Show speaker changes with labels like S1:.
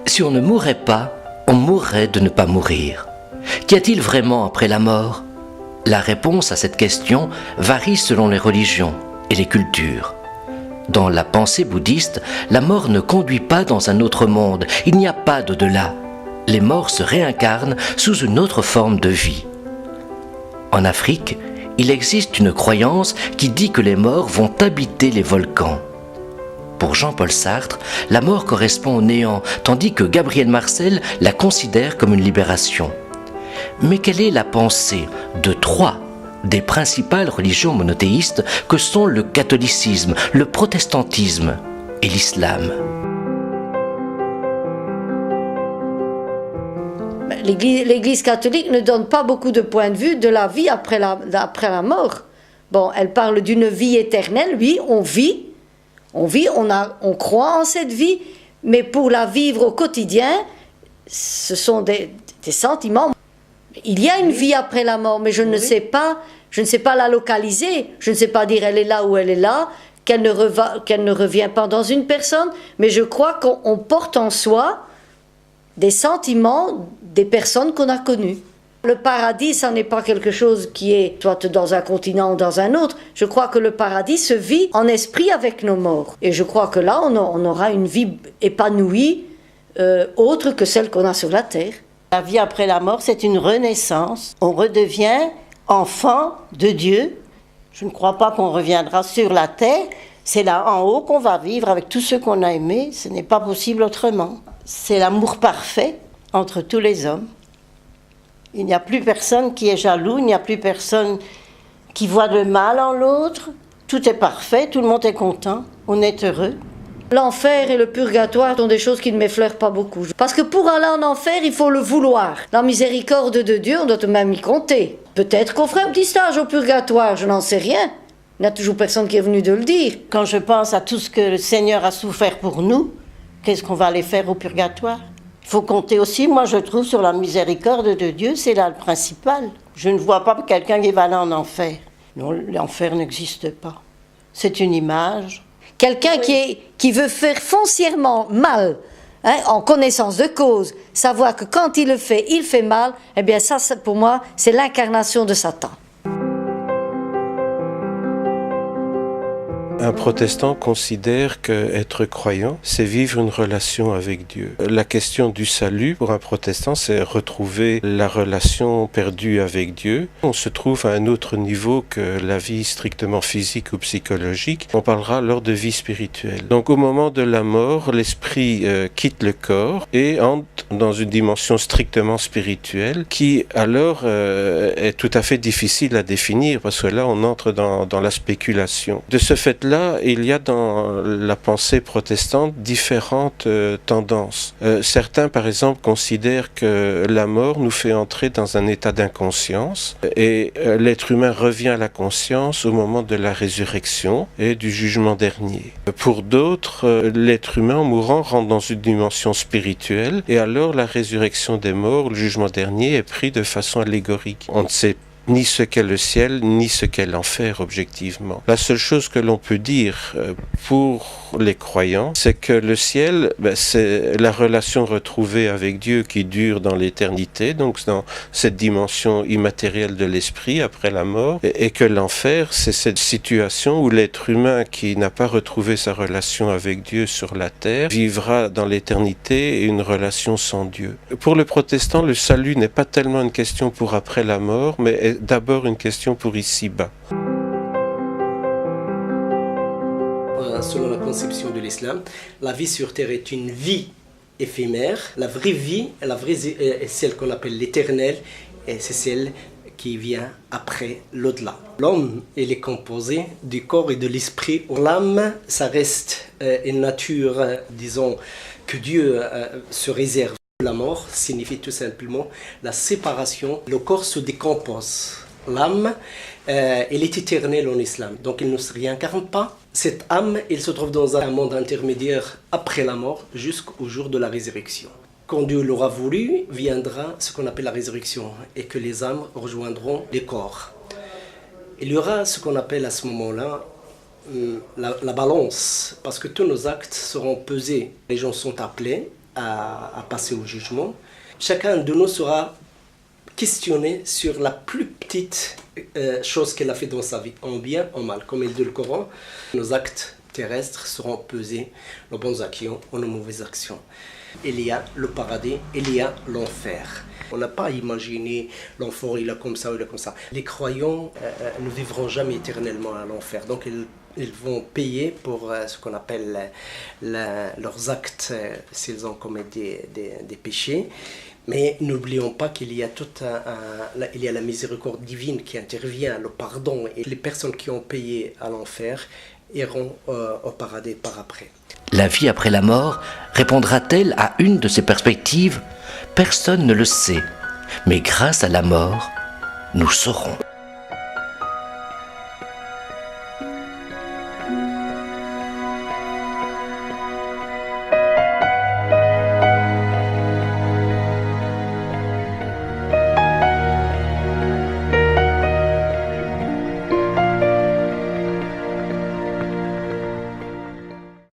S1: Si on ne mourait pas, on mourrait de ne pas mourir. Qu'y a-t-il vraiment après la mort? La réponse à cette question varie selon les religions et les cultures. Dans la pensée bouddhiste, la mort ne conduit pas dans un autre monde, il n'y a pas d'au-delà. Les morts se réincarnent sous une autre forme de vie. En Afrique, il existe une croyance qui dit que les morts vont habiter les volcans. Pour Jean-Paul Sartre, la mort correspond au néant, tandis que Gabriel Marcel la considère comme une libération. Mais quelle est la pensée de trois des principales religions monothéistes que sont le catholicisme, le protestantisme et l'islam?
S2: L'Église catholique ne donne pas beaucoup de points de vue de la vie après la mort. Bon, elle parle d'une vie éternelle, oui, on vit, on croit en cette vie, mais pour la vivre au quotidien, ce sont des sentiments. Il y a une vie après la mort, mais je ne sais pas la localiser, je ne sais pas dire elle est là ou elle est là, qu'elle ne revient pas dans une personne, mais je crois qu'on porte en soi des sentiments des personnes qu'on a connues. Le paradis, ça n'est pas quelque chose qui est soit dans un continent ou dans un autre. Je crois que le paradis se vit en esprit avec nos morts. Et je crois que là, on aura une vie épanouie, autre que celle qu'on a sur la terre.
S3: La vie après la mort, c'est une renaissance. On redevient enfant de Dieu. Je ne crois pas qu'on reviendra sur la terre. C'est là en haut qu'on va vivre avec tous ceux qu'on a aimés. Ce n'est pas possible autrement. C'est l'amour parfait entre tous les hommes. Il n'y a plus personne qui est jaloux, il n'y a plus personne qui voit le mal en l'autre. Tout est parfait, tout le monde est content, on est heureux.
S2: L'enfer et le purgatoire sont des choses qui ne m'effleurent pas beaucoup. Parce que pour aller en enfer, il faut le vouloir. La miséricorde de Dieu, on doit même y compter. Peut-être qu'on ferait un petit stage au purgatoire, je n'en sais rien. Il n'y a toujours personne qui est venu de le dire.
S3: Quand je pense à tout ce que le Seigneur a souffert pour nous, qu'est-ce qu'on va aller faire au purgatoire? Il faut compter aussi, moi je trouve, sur la miséricorde de Dieu, c'est là le principal. Je ne vois pas quelqu'un qui va aller en enfer. Non, l'enfer n'existe pas. C'est une image.
S2: Quelqu'un qui veut faire foncièrement mal, en connaissance de cause, savoir que quand il fait mal, eh bien ça pour moi, c'est l'incarnation de Satan.
S4: Un protestant considère qu'être croyant, c'est vivre une relation avec Dieu. La question du salut, pour un protestant, c'est retrouver la relation perdue avec Dieu. On se trouve à un autre niveau que la vie strictement physique ou psychologique. On parlera alors de vie spirituelle. Donc au moment de la mort, l'esprit quitte le corps et entre dans une dimension strictement spirituelle qui alors est tout à fait difficile à définir parce que là on entre dans la spéculation. De ce fait-là, il y a dans la pensée protestante différentes tendances. Certains, par exemple, considèrent que la mort nous fait entrer dans un état d'inconscience et l'être humain revient à la conscience au moment de la résurrection et du jugement dernier. Pour d'autres, l'être humain en mourant rentre dans une dimension spirituelle et alors la résurrection des morts, le jugement dernier est pris de façon allégorique. On ne sait ni ce qu'est le ciel, ni ce qu'est l'enfer, objectivement. La seule chose que l'on peut dire pour les croyants, c'est que le ciel, c'est la relation retrouvée avec Dieu qui dure dans l'éternité, donc dans cette dimension immatérielle de l'esprit après la mort, et que l'enfer, c'est cette situation où l'être humain qui n'a pas retrouvé sa relation avec Dieu sur la terre vivra dans l'éternité une relation sans Dieu. Pour le protestant, le salut n'est pas tellement une question pour après la mort, mais est d'abord une question pour ici-bas.
S5: Selon la conception de l'islam, la vie sur terre est une vie éphémère. La vraie vie, est celle qu'on appelle l'éternel, et c'est celle qui vient après l'au-delà. L'homme, il est composé du corps et de l'esprit. L'âme, ça reste une nature, disons, que Dieu se réserve. La mort signifie tout simplement la séparation. Le corps se décompose. L'âme, elle est éternelle en islam, donc elle ne se réincarne pas. Cette âme, elle se trouve dans un monde intermédiaire après la mort jusqu'au jour de la résurrection. Quand Dieu l'aura voulu, viendra ce qu'on appelle la résurrection et que les âmes rejoindront les corps. Il y aura ce qu'on appelle à ce moment-là la balance, parce que tous nos actes seront pesés. Les gens sont appelés à passer au jugement. Chacun de nous sera questionné sur la plus petite chose qu'il a fait dans sa vie, en bien, en mal. Comme il dit le Coran, nos actes terrestres seront pesés, nos bonnes actions ou nos mauvaises actions. Il y a le paradis, il y a l'enfer. On n'a pas imaginé l'enfer, il est comme ça ou il est comme ça. Les croyants ne vivront jamais éternellement à l'enfer. Donc ils vont payer pour ce qu'on appelle leurs actes s'ils ont commis des péchés. Mais n'oublions pas qu'il y a il y a la miséricorde divine qui intervient, le pardon, et les personnes qui ont payé à l'enfer iront au paradis par après.
S1: La vie après la mort répondra-t-elle à une de ces perspectives ? Personne ne le sait, mais grâce à la mort, nous saurons.